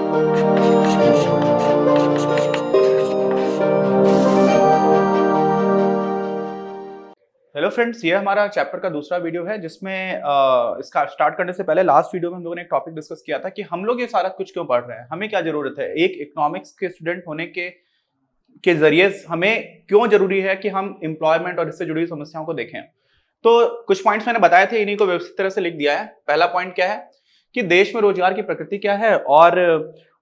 Hello friends, ये हमारा chapter का दूसरा वीडियो है जिसमें इसका स्टार्ट करने से पहले लास्ट वीडियो में हम लोगों ने एक टॉपिक डिस्कस किया था कि हम लोग ये सारा कुछ क्यों पढ़ रहे हैं, हमें क्या जरूरत है, एक इकोनॉमिक्स के स्टूडेंट होने के जरिए हमें क्यों जरूरी है कि हम एम्प्लॉयमेंट और इससे जुड़ी समस्याओं को देखें। तो कुछ पॉइंट्स मैंने बताए थे, इन्हीं को व्यवस्थित तरह से लिख दिया है। पहला पॉइंट क्या है कि देश में रोजगार की प्रकृति क्या है और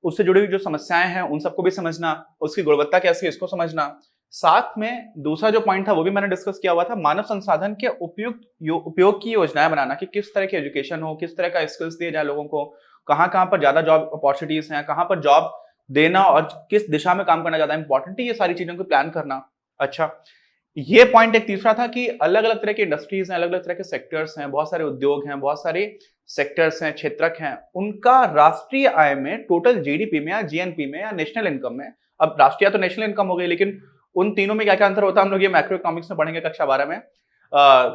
उससे जुड़ी हुई जो समस्याएं हैं उन सबको भी समझना, उसकी गुणवत्ता कैसी है इसको समझना। साथ में दूसरा जो पॉइंट था वो भी मैंने डिस्कस किया हुआ था, मानव संसाधन के उपयोग की योजनाएं बनाना कि किस तरह की एजुकेशन हो, किस तरह का स्किल्स दिए जाए लोगों को, कहाँ कहाँ पर ज्यादा जॉब अपॉर्चुनिटीज हैं, कहाँ पर जॉब देना और किस दिशा में काम करना ज्यादा इंपॉर्टेंट है, ये सारी चीजों को प्लान करना। अच्छा, ये पॉइंट एक तीसरा था कि अलग अलग तरह की इंडस्ट्रीज हैं, अलग अलग तरह के सेक्टर्स हैं, बहुत सारे उद्योग हैं, बहुत सारे सेक्टर्स हैं, क्षेत्रक हैं, उनका राष्ट्रीय आय में, टोटल जीडीपी में या जीएनपी में या नेशनल इनकम में, अब राष्ट्रीय तो नेशनल इनकम हो गई, लेकिन उन तीनों में क्या क्या अंतर होता है हम लोग ये मैक्रो इकोनॉमिक्स में पढ़ेंगे कक्षा 12 में।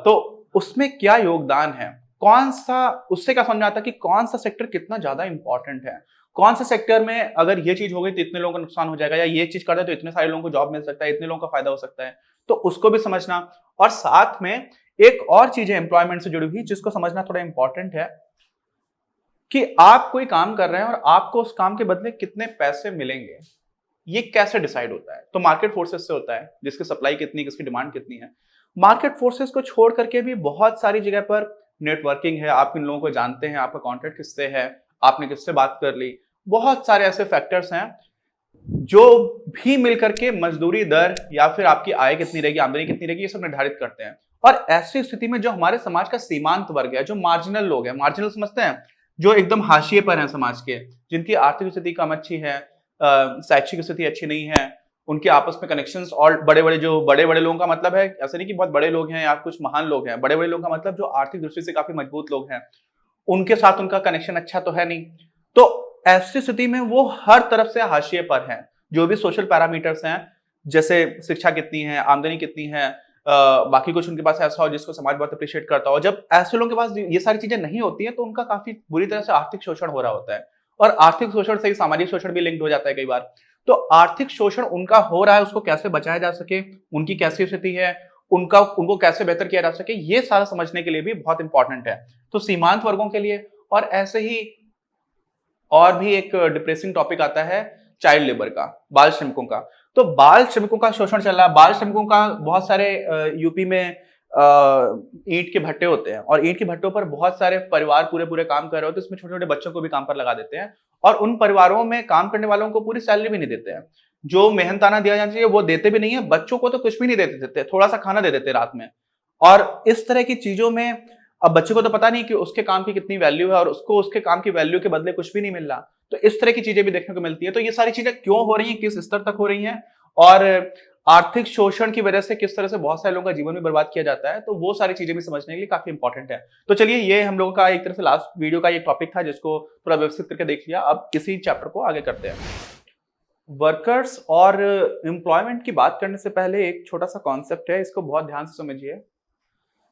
तो उसमें क्या योगदान है, कौन सा, उससे क्या समझ आता है कि कौन सा सेक्टर कितना ज्यादा इंपॉर्टेंट है, कौन से सेक्टर में अगर ये चीज हो गई तो इतने लोगों का नुकसान हो जाएगा, या ये चीज कर दे तो इतने सारे लोगों को जॉब मिल सकता है, इतने लोगों का फायदा हो सकता है, तो उसको भी समझना। और साथ में एक और चीज है एम्प्लॉयमेंट से जुड़ी हुई जिसको समझना थोड़ा इंपॉर्टेंट है कि आप कोई काम कर रहे हैं और आपको उस काम के बदले कितने पैसे मिलेंगे, ये कैसे डिसाइड होता है। तो मार्केट फोर्सेस से होता है, जिसकी सप्लाई कितनी, किसकी डिमांड कितनी है। मार्केट फोर्सेस को छोड़ करके भी बहुत सारी जगह पर नेटवर्किंग है, आप इन लोगों को जानते हैं, आपका कॉन्टेक्ट किससे है, आपने किससे बात कर ली, बहुत सारे ऐसे फैक्टर्स हैं जो भी मिलकर के मजदूरी दर या फिर आपकी आय कितनी रहेगी, आमदनी कितनी रहेगी, ये सब निर्धारित करते हैं। और ऐसी स्थिति में जो हमारे समाज का सीमांत वर्ग है, जो मार्जिनल लोग हैं, मार्जिनल समझते हैं, जो एकदम हाशिए पर हैं समाज के, जिनकी आर्थिक स्थिति कम अच्छी है, शैक्षिक स्थिति अच्छी नहीं है, उनके आपस में कनेक्शंस, और बड़े बड़े लोगों का मतलब है ऐसा नहीं कि बहुत बड़े लोग हैं या कुछ महान लोग हैं, बड़े बड़े लोगों का मतलब जो आर्थिक दृष्टि से काफी मजबूत लोग हैं, उनके साथ उनका कनेक्शन अच्छा तो है नहीं। तो ऐसी स्थिति में वो हर तरफ से हाशिए पर हैं। जो भी सोशल पैरामीटर्स हैं, जैसे शिक्षा कितनी है, आमदनी कितनी है, बाकी कुछ उनके पास ऐसा हो जिसको समाज बहुत अप्रिशिएट करता हो, जब ऐसे लोगों के पास ये सारी चीजें नहीं होती हैं तो उनका काफी बुरी तरह से आर्थिक शोषण हो रहा होता है। और आर्थिक शोषण से ही सामाजिक शोषण भी लिंक्ड हो जाता है कई बार। तो आर्थिक शोषण उनका हो रहा है, उसको कैसे बचाया जा सके, उनकी कैसी स्थिति है, उनको कैसे बेहतर किया जा सके, ये सारा समझने के लिए भी बहुत इंपॉर्टेंट है। तो सीमांत वर्गों के लिए, और ऐसे ही और भी एक डिप्रेसिंग टॉपिक आता है चाइल्ड लेबर का, बाल श्रमिकों का। तो बाल श्रमिकों का शोषण चल रहा है। बाल श्रमिकों का बहुत सारे यूपी में ईंट के भट्टे होते हैं, और ईंट के भट्टों पर बहुत सारे परिवार पूरे पूरे काम कर रहे होते हैं, उसमें छोटे छोटे बच्चों को भी काम पर लगा देते हैं, और उन परिवारों में काम करने वालों को पूरी सैलरी भी नहीं देते हैं। जो मेहनताना दिया जाना चाहिए वो देते भी नहीं है, बच्चों को तो कुछ भी नहीं देते, थोड़ा सा खाना दे देते रात में। और इस तरह की चीजों में अब बच्चे को तो पता नहीं कि उसके काम की कितनी वैल्यू है, और उसको उसके काम की वैल्यू के बदले कुछ भी नहीं मिल रहा। तो इस तरह की चीजें भी देखने को मिलती है। तो ये सारी चीजें क्यों हो रही हैं, किस स्तर तक हो रही हैं, और आर्थिक शोषण की वजह से किस तरह से बहुत सारे लोगों का जीवन भी बर्बाद किया जाता है, तो वो सारी चीजें भी समझने के लिए काफी इंपॉर्टेंट है। तो चलिए, ये हम लोगों का एक तरह से लास्ट वीडियो का एक टॉपिक था जिसको थोड़ा व्यवस्थित करके देख लिया। अब इसी चैप्टर को आगे करते हैं। वर्कर्स और एम्प्लॉयमेंट की बात करने से पहले एक छोटा सा कॉन्सेप्ट है, इसको बहुत ध्यान से समझिए।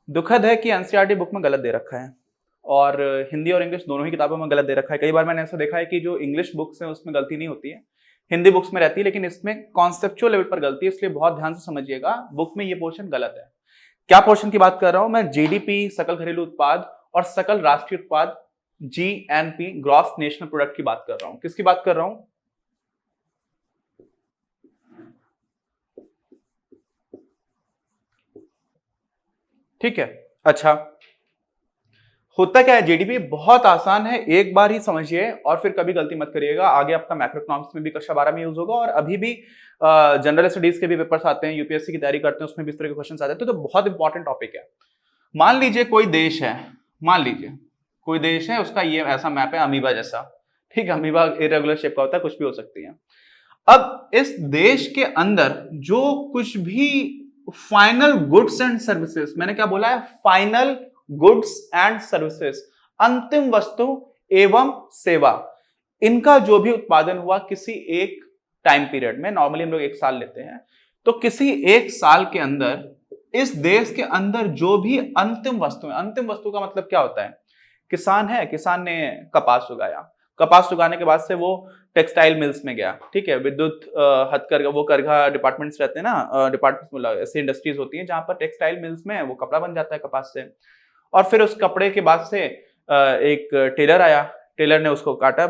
दुखद है कि एनसीईआरटी बुक में गलत दे रखा है, और हिंदी और इंग्लिश दोनों ही किताबों में गलत दे रखा है। कई बार मैंने ऐसा देखा है कि जो इंग्लिश बुक्स हैं उसमें गलती नहीं होती है, हिंदी बुक्स में रहती है, लेकिन इसमें कॉन्सेप्चुअल लेवल पर गलती है, इसलिए बहुत ध्यान से समझिएगा। बुक में ये पोर्शन गलत है। क्या पोर्शन की बात कर रहा हूं मैं? जीडीपी, सकल घरेलू उत्पाद, और सकल राष्ट्रीय उत्पाद, जीएनपी, ग्रॉस नेशनल प्रोडक्ट की बात कर रहा हूं। किसकी बात कर रहा हूं? ठीक है। अच्छा, होता क्या है, जीडीपी बहुत आसान है, एक बार ही समझिए और फिर कभी गलती मत करिएगा। आगे आपका मैक्रो इकोनॉमिक्स में भी कक्षा 12 में यूज होगा, और अभी भी जनरल स्टडीज के भी पेपर्स आते हैं, यूपीएससी की तैयारी करते हैं, उसमें भी इस तरह के क्वेश्चन आते हैं। तो बहुत इंपॉर्टेंट टॉपिक है। मान लीजिए कोई देश है, मान लीजिए कोई देश है, उसका ये ऐसा मैप है अमीबा जैसा। ठीक है, अमीबा इरेगुलर शेप का होता है, कुछ भी हो सकती है। अब इस देश के अंदर जो कुछ भी फाइनल गुड्स एंड सर्विसेज, मैंने क्या बोला है? फाइनल गुड्स एंड सर्विसेज, अंतिम वस्तु एवं सेवा, इनका जो भी उत्पादन हुआ किसी एक टाइम पीरियड में, नॉर्मली हम लोग एक साल लेते हैं, तो किसी एक साल के अंदर इस देश के अंदर जो भी अंतिम वस्तु है, अंतिम वस्तु का मतलब क्या होता है? किसान है, किसान ने कपास उगाया, कपास उगाने के बाद से वो टेक्सटाइल मिल्स में गया, ठीक है, विद्युत हथकरघा, वो करघा डिपार्टमेंट्स रहते हैं ना, डिपार्टमेंट्स ऐसी इंडस्ट्रीज होती हैं जहां पर टेक्सटाइल मिल्स में वो कपड़ा बन जाता है कपास से। और फिर उस कपड़े के बाद से एक टेलर आया, टेलर ने उसको काटा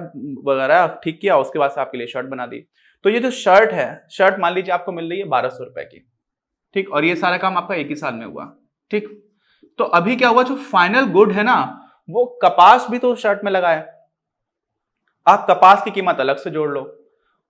वगैरह, ठीक किया, उसके बाद से आपके लिए शर्ट बना दी। तो ये जो शर्ट है, शर्ट मान लीजिए आपको मिल रही है 1200 रुपए की, ठीक, और ये सारा काम आपका एक ही साल में हुआ, ठीक। तो अभी क्या हुआ, जो फाइनल गुड है ना, वो कपास भी तो शर्ट में लगा है। आप कपास की कीमत अलग से जोड़ लो,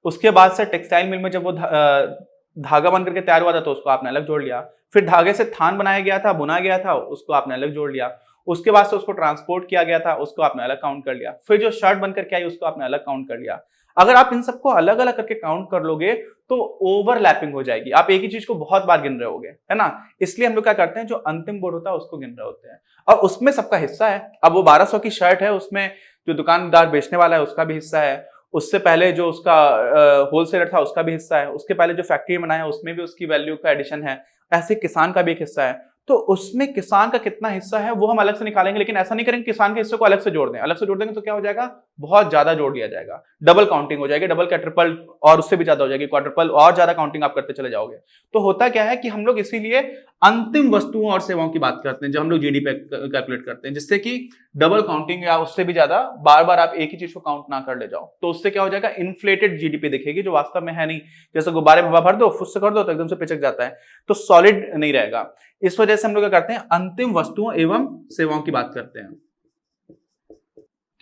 उसके बाद से टेक्सटाइल मिल में जब वो धागा बन करके तैयार हुआ था तो उसको आपने अलग जोड़ लिया, फिर धागे से थान बनाया गया था, बुना गया था, उसको आपने अलग जोड़ लिया, उसके बाद से उसको ट्रांसपोर्ट किया गया था, उसको आपने अलग काउंट कर लिया, फिर जो शर्ट बनकर के आई उसको आपने अलग काउंट कर लिया। अगर आप इन सबको अलग अलग करके काउंट कर लोगे तो ओवरलैपिंग हो जाएगी, आप एक ही चीज को बहुत बार गिन रहे होगे, है ना। इसलिए हम लोग क्या करते हैं, जो अंतिम बोर्ड होता है उसको गिन रहे होते हैं, और उसमें सबका हिस्सा है। अब वो 1200 की शर्ट है, उसमें जो दुकानदार बेचने वाला है उसका भी हिस्सा है, उससे पहले जो उसका होलसेलर था उसका भी हिस्सा है, उसके पहले जो फैक्ट्री बनाया उसमें भी उसकी वैल्यू का एडिशन है, ऐसे किसान का भी एक हिस्सा है। तो उसमें किसान का कितना हिस्सा है वो हम अलग से निकालेंगे, लेकिन ऐसा नहीं करेंगे किसान के हिस्से को अलग से जोड़ दें। अलग से जोड़ देंगे तो क्या हो जाएगा, बहुत ज्यादा जोड़ दिया जाएगा, डबल काउंटिंग हो जाएगी, डबल क्या ट्रिपल और उससे भी ज्यादा हो जाएगी, क्वाड्रुपल, और ज्यादा काउंटिंग आप करते चले जाओगे। तो होता क्या है कि हम लोग इसीलिए अंतिम वस्तुओं और सेवाओं की बात करते हैं जब हम लोग जीडीपी कैलकुलेट करते हैं, जिससे कि डबल काउंटिंग या उससे भी ज्यादा बार बार आप एक ही चीज को काउंट ना कर ले जाओ। तो उससे क्या हो जाएगा, इन्फ्लेटेड जीडीपी दिखेगी जो वास्तव में है नहीं। जैसे गुब्बारे में हवा भर दो, फुस से कर दो तो एकदम से पिचक जाता है, तो सॉलिड नहीं रहेगा। इस वजह से हम लोग क्या करते हैं, अंतिम वस्तुओं एवं सेवाओं की बात करते हैं,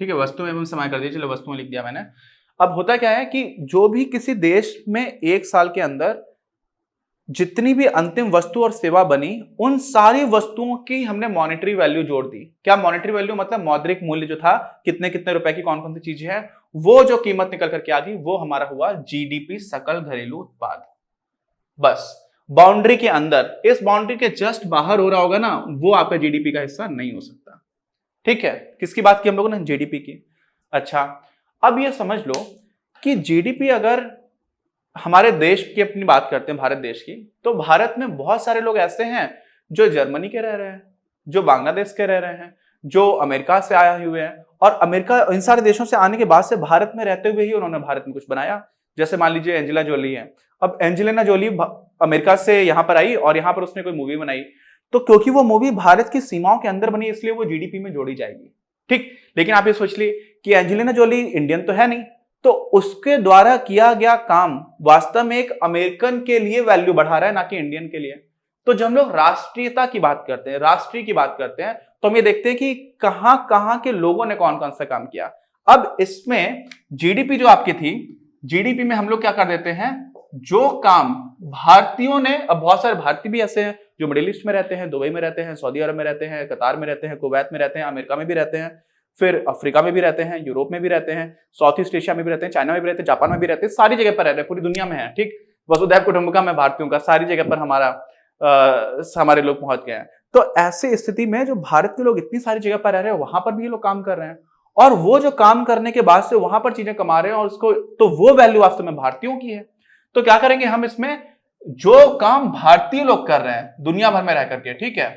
ठीक है। वस्तुएं एवं सेवाएं कर दीजिए, चलो वस्तुएं लिख दिया मैंने। अब होता क्या है कि जो भी किसी देश में एक साल के अंदर जितनी भी अंतिम वस्तु और सेवा बनी, उन सारी वस्तुओं की हमने मॉनेटरी वैल्यू जोड़ दी। क्या मॉनेटरी वैल्यू मतलब मौद्रिक मूल्य जो था, कितने कितने रुपए की कौन कौन सी चीजें हैं, वो जो कीमत निकल करके आ गई वो हमारा हुआ जीडीपी, सकल घरेलू उत्पाद। बस बाउंड्री के अंदर, इस बाउंड्री के जस्ट बाहर हो रहा होगा ना, वो आपका जीडीपी का हिस्सा नहीं हो सकता, ठीक है। किसकी बात की हम लोगों ने, जीडीपी की। अच्छा, अब ये समझ लो कि जीडीपी अगर हमारे देश की अपनी बात करते हैं, भारत देश की, तो भारत में बहुत सारे लोग ऐसे हैं जो जर्मनी के रह रहे हैं, जो बांग्लादेश के रह रहे हैं, जो अमेरिका से आए हुए हैं, और अमेरिका, इन सारे देशों से आने के बाद से भारत में रहते हुए ही उन्होंने भारत में कुछ बनाया। जैसे मान लीजिए एंजेला जोली है, अब एंजेलिना जोली अमेरिका से यहां पर आई और यहां पर उसने कोई मूवी बनाई, तो क्योंकि वो मूवी भारत की सीमाओं के अंदर बनी इसलिए वो जीडीपी में जोड़ी जाएगी, ठीक। लेकिन आप ये सोच लिए कि एंजेलिना जोली इंडियन तो है नहीं, तो उसके द्वारा किया गया काम वास्तव में एक अमेरिकन के लिए वैल्यू बढ़ा रहा है, ना कि इंडियन के लिए। तो जब हम लोग राष्ट्रीयता की बात करते हैं, राष्ट्रीय की बात करते हैं, तो हम ये देखते हैं कि कहां कहां के लोगों ने कौन कौन सा काम किया। अब इसमें जीडीपी जो आपकी थी, जीडीपी में हम लोग क्या कर देते हैं, जो काम भारतीयों ने, अब बहुत सारे भारतीय भी ऐसे हैं जो मिडिल ईस्ट में रहते हैं, दुबई में रहते हैं, सऊदी अरब में रहते हैं, कतार में रहते हैं, कुवैत में रहते हैं, अमेरिका में भी रहते हैं, फिर अफ्रीका में भी रहते हैं, यूरोप में भी रहते हैं, साउथ ईस्ट एशिया में भी रहते हैं, चाइना में भी रहते हैं, जापान में भी रहते हैं, सारी जगह पर रह रहे हैं, पूरी दुनिया में है, ठीक। वसुधैव कुटुंबकम है भारतीयों का, सारी जगह पर हमारे लोग पहुंच गए हैं। तो ऐसी स्थिति में जो भारत के लोग इतनी सारी जगह पर रह रहे हैं, वहां पर भी ये लोग काम कर रहे हैं, और वो जो काम करने के बाद से वहां पर चीजें कमा रहे हैं, और उसको, तो वो वैल्यू वास्तव में भारतीयों की है। तो क्या करेंगे हम इसमें, जो काम भारतीय लोग कर रहे हैं दुनिया भर में रह करके, ठीक है,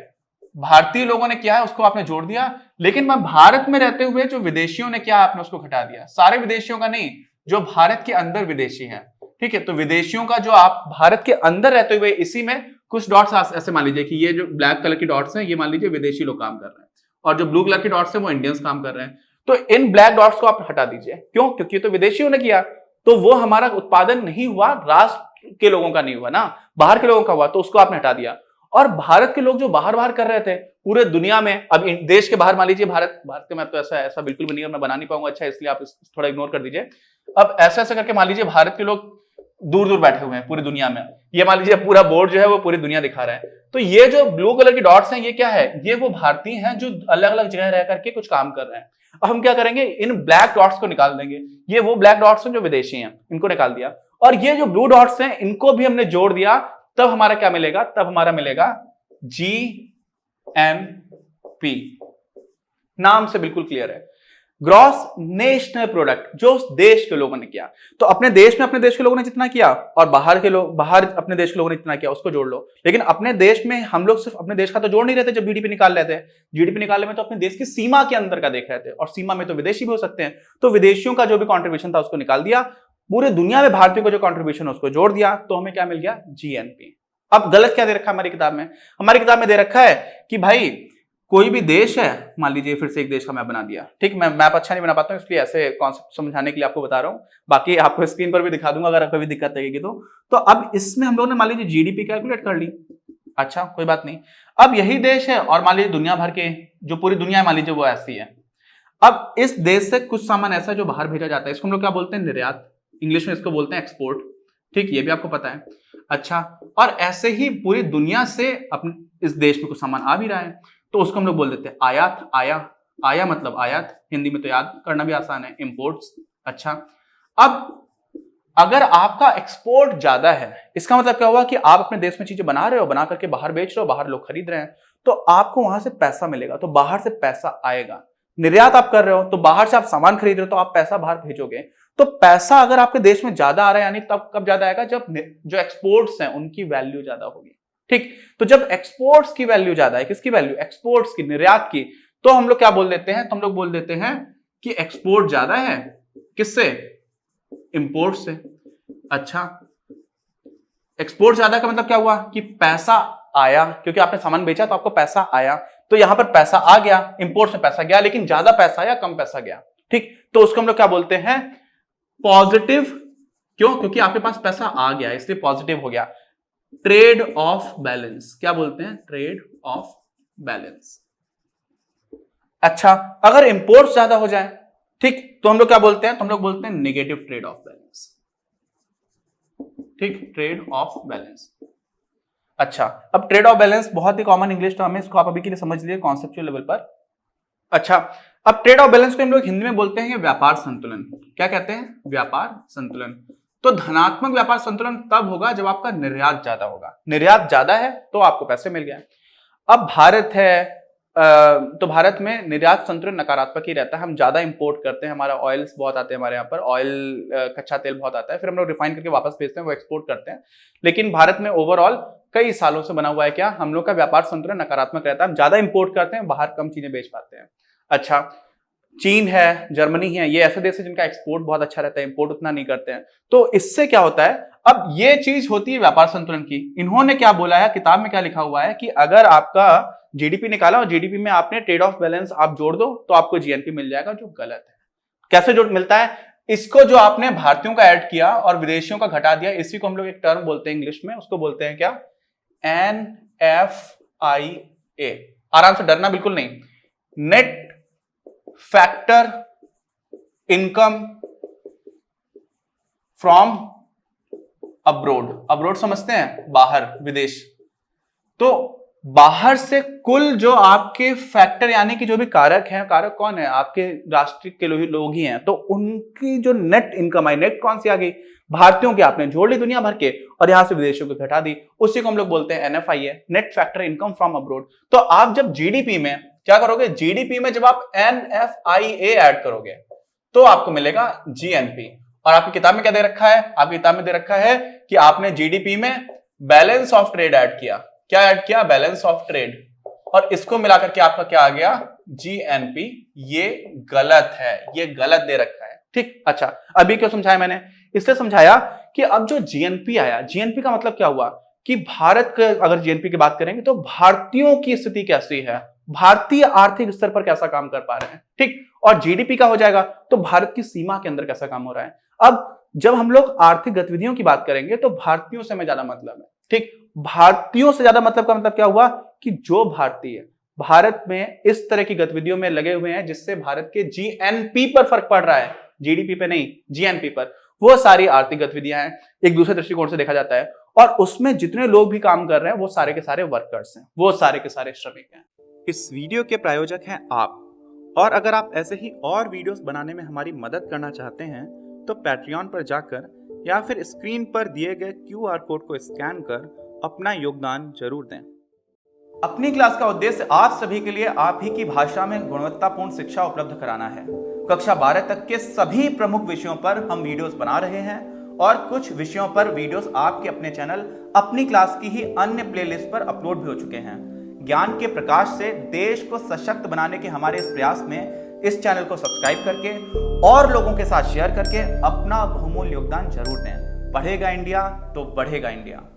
भारतीय लोगों ने किया है उसको आपने जोड़ दिया, लेकिन मैं भारत में रहते हुए जो विदेशियों ने किया आपने उसको घटा दिया। सारे विदेशियों का नहीं, जो भारत के अंदर विदेशी हैं, ठीक है। तो विदेशियों का जो आप भारत के अंदर रहते हुए, इसी में कुछ डॉट्स ऐसे मान लीजिए कि ये जो ब्लैक कलर की डॉट्स हैं, ये मान लीजिए विदेशी लोग काम कर रहे हैं, और जो ब्लू कलर की डॉट्स हैं वो इंडियंस काम कर रहे हैं। तो इन ब्लैक डॉट्स को आप हटा दीजिए, क्यों, क्योंकि तो विदेशियों ने किया, तो वो हमारा उत्पादन नहीं हुआ, राष्ट्र के लोगों का नहीं हुआ ना, बाहर के लोगों का हुआ, तो उसको आपने हटा दिया। और भारत के लोग जो बाहर बाहर कर रहे थे पूरे दुनिया में, अब देश के बाहर मान लीजिए, भारत के में तो ऐसा बिल्कुल भी नहीं है, मैं बना नहीं पाऊंगा अच्छा, इसलिए आप थोड़ा इग्नोर कर दीजिए। अब ऐसा ऐसा करके मान लीजिए भारत के लोग दूर दूर बैठे हुए हैं पूरी दुनिया में, ये मान लीजिए पूरा बोर्ड जो है वो पूरी दुनिया दिखा रहा है। तो ये जो ब्लू कलर की डॉट्स हैं ये क्या है, ये वो भारतीय हैं जो अलग अलग जगह रह करके कुछ काम कर रहे हैं। अब हम क्या करेंगे, इन ब्लैक डॉट्स को निकाल देंगे, ये वो ब्लैक डॉट्स हैं जो विदेशी हैं, इनको निकाल दिया, और ये जो ब्लू डॉट्स हैं इनको भी हमने जोड़ दिया, तब हमारा क्या मिलेगा, तब हमारा मिलेगा जीएनपी। नाम से बिल्कुल क्लियर है, ग्रॉस नेशनल प्रोडक्ट जो उस देश के लोगों ने किया। तो अपने देश में अपने देश के लोगों ने जितना किया और बाहर अपने देश के लोगों ने जितना किया उसको जोड़ लो। लेकिन अपने देश में हम लोग सिर्फ अपने देश का तो जोड़ नहीं रहे थे जब जीडीपी निकाल रहे थे। जीडीपी निकालने में तो अपने देश की सीमा के अंदर का देख रहे थे, और सीमा में तो विदेशी भी हो सकते हैं। तो विदेशियों का जो भी कॉन्ट्रीब्यूशन था उसको निकाल दिया, पूरे दुनिया में भारतीयों का जो कॉन्ट्रीब्यूशन है उसको जोड़ दिया, तो हमें क्या मिल गया? जीएनपी। अब गलत क्या दे रखा है हमारी किताब में? हमारी किताब में दे रखा है कि भाई कोई भी देश है, मान लीजिए फिर से एक देश का मैप बना दिया, ठीक, मैं मैप अच्छा नहीं बना पाता हूं इसलिए ऐसे कॉन्सेप्ट समझाने के लिए आपको बता रहा हूं, बाकी आपको स्क्रीन पर भी दिखा दूंगा अगर कोई दिक्कत लगेगी तो अब इसमें हम लोगों ने मान लीजिए जीडीपी कैलकुलेट कर ली, अच्छा कोई बात नहीं। अब यही देश है और मान लीजिए दुनिया भर के जो पूरी दुनिया है मान लीजिए वो ऐसी है। अब इस देश से कुछ सामान ऐसा जो बाहर भेजा जाता है, इसको हम लोग क्या बोलते हैं? निर्यात। इंग्लिश में इसको बोलते हैं एक्सपोर्ट, ठीक, ये भी आपको पता है। अच्छा, और ऐसे ही पूरी दुनिया से अपने इस देश में कुछ सामान आ भी रहा है तो उसको हम लोग बोल देते हैं आयात। आया मतलब आयात, हिंदी में तो याद करना भी आसान है, इंपोर्ट्स। अच्छा, अब अगर आपका एक्सपोर्ट ज्यादा है, इसका मतलब क्या हुआ कि आप अपने देश में चीजें बना रहे हो, बना करके बाहर बेच रहे हो, बाहर लोग खरीद रहे हैं, तो आपको वहां से पैसा मिलेगा, तो बाहर से पैसा आएगा। निर्यात आप कर रहे हो तो बाहर से आप सामान खरीद रहे हो तो आप पैसा बाहर भेजोगे, तो पैसा अगर आपके देश में ज्यादा आ रहा है यानी तब कब ज्यादा आएगा? जब जो एक्सपोर्ट्स हैं उनकी वैल्यू ज्यादा होगी, ठीक। तो जब एक्सपोर्ट्स की वैल्यू ज्यादा है, किसकी वैल्यू? एक्सपोर्ट्स की, निर्यात की, तो हम लोग क्या बोल देते हैं? तो हम लोग बोल देते हैं कि एक्सपोर्ट ज्यादा है, किससे? इंपोर्ट से। अच्छा, एक्सपोर्ट ज्यादा का मतलब क्या हुआ कि पैसा आया, क्योंकि आपने सामान बेचा तो आपको पैसा आया, तो यहां पर पैसा आ गया, इंपोर्ट में पैसा गया, लेकिन ज्यादा पैसा आया कम पैसा गया, ठीक। तो उसको हम लोग क्या बोलते हैं? पॉजिटिव। क्यों? क्योंकि आपके पास पैसा आ गया इसलिए पॉजिटिव हो गया। ट्रेड ऑफ बैलेंस, क्या बोलते हैं? Trade off balance. अच्छा, अगर इंपोर्ट ज्यादा हो जाए, ठीक, तो हम लोग क्या बोलते हैं? तो हम लोग बोलते हैं नेगेटिव ट्रेड ऑफ बैलेंस, ठीक, ट्रेड ऑफ बैलेंस। अच्छा, अब ट्रेड ऑफ बैलेंस बहुत ही कॉमन इंग्लिश टर्म है, इसको आप अभी के लिए समझ लीजिए कॉन्सेप्चुअल लेवल पर। अच्छा, अब ट्रेड ऑफ बैलेंस को हम लोग हिंदी में बोलते हैं व्यापार संतुलन। क्या कहते हैं? व्यापार संतुलन। तो धनात्मक व्यापार संतुलन तब होगा जब आपका निर्यात ज्यादा होगा। निर्यात ज्यादा है तो आपको पैसे मिल गए। अब भारत है तो भारत में निर्यात संतुलन नकारात्मक ही रहता है, हम ज्यादा इंपोर्ट करते हैं, हमारा ऑयल्स बहुत आते हैं हमारे यहाँ पर, ऑयल कच्चा तेल बहुत आता है, फिर हम लोग रिफाइन करके वापस भेजते हैं, वो एक्सपोर्ट करते हैं। लेकिन भारत में ओवरऑल कई सालों से बना हुआ है क्या? हम लोग का व्यापार संतुलन नकारात्मक रहता है, हम ज्यादा इंपोर्ट करते हैं, बाहर कम चीजें बेच पाते हैं। अच्छा, चीन है, जर्मनी है, ये ऐसे देश है जिनका एक्सपोर्ट बहुत अच्छा रहता है, इंपोर्ट उतना नहीं करते हैं। तो इससे क्या होता है? अब ये चीज होती है व्यापार संतुलन की। इन्होंने क्या बोला है, किताब में क्या लिखा हुआ है कि अगर आपका जीडीपी निकाला और जीडीपी में आपने ट्रेड ऑफ बैलेंस आप जोड़ दो तो आपको जीएनपी मिल जाएगा, जो गलत है। कैसे जोड़ मिलता है? इसको जो आपने भारतीयों का ऐड किया और विदेशियों का घटा दिया, इसी को हम लोग एक टर्म बोलते हैं इंग्लिश में, उसको बोलते हैं क्या? NFIA। आराम से, डरना बिल्कुल नहीं। Net factor income from abroad. Abroad समझते हैं? बाहर, विदेश। तो बाहर से कुल जो आपके फैक्टर यानी कि जो भी कारक हैं, कारक कौन है? आपके राष्ट्र के लोग ही हैं, तो उनकी जो नेट इनकम आई, नेट कौन सी आ गई? भारतीयों की आपने जोड़ ली दुनिया भर के और यहां से विदेशियों को घटा दी, उसी को हम लोग बोलते हैं NFIA, net factor income from abroad. तो आप जब जीडीपी में क्या करोगे? जीडीपी में जब आप NFIA ऐड करोगे तो आपको मिलेगा जीएनपी। और आपकी किताब में क्या दे रखा है? आपकी किताब में दे रखा है कि आपने जीडीपी में बैलेंस ऑफ ट्रेड ऐड किया। क्या ऐड किया? बैलेंस ऑफ ट्रेड, और इसको मिलाकर के आपका क्या आ गया? जीएनपी। ये गलत है, ये गलत दे रखा है, ठीक। अच्छा, अभी क्यों समझाया मैंने? इसलिए समझाया कि अब जो जीएनपी आया, जीएनपी का मतलब क्या हुआ कि भारत का अगर जीएनपी की बात करेंगे तो भारतीयों की स्थिति कैसी है, भारतीय आर्थिक स्तर पर कैसा काम कर पा रहे हैं, ठीक। और जीडीपी का हो जाएगा तो भारत की सीमा के अंदर कैसा काम हो रहा है। अब जब हम लोग आर्थिक गतिविधियों की बात करेंगे तो भारतीयों से हमें ज्यादा मतलब है, ठीक। भारतीयों से ज्यादा मतलब का मतलब क्या हुआ कि जो भारतीय भारत में इस तरह की गतिविधियों में लगे हुए हैं जिससे भारत के जीएनपी पर फर्क पड़ रहा है, जीडीपी पे नहीं, जीएनपी पर, वो सारी आर्थिक गतिविधियां हैं, एक दूसरे दृष्टिकोण से देखा जाता है। और उसमें जितने लोग भी काम कर रहे हैं वो सारे के सारे वर्कर्स हैं, वो सारे के सारे श्रमिक हैं। इस वीडियो के प्रायोजक हैं आप, और अगर आप ऐसे ही और वीडियोस बनाने में हमारी मदद करना चाहते हैं तो पैट्रियन पर जाकर या फिर स्क्रीन पर दिए गए QR कोड को स्कैन कर अपना योगदान जरूर दें। अपनी क्लास का उद्देश्य आप सभी के लिए आप ही की भाषा में गुणवत्तापूर्ण शिक्षा उपलब्ध कराना है। कक्षा 12 तक के सभी प्रमुख विषयों पर हम वीडियोस बना रहे हैं और कुछ विषयों पर वीडियोस आपके अपने चैनल अपनी क्लास की ही अन्य प्लेलिस्ट पर अपलोड भी हो चुके हैं। ज्ञान के प्रकाश से देश को सशक्त बनाने के हमारे इस प्रयास में इस चैनल को सब्सक्राइब करके और लोगों के साथ शेयर करके अपना बहुमूल्य योगदान जरूर दें। पढ़ेगा इंडिया तो बढ़ेगा इंडिया।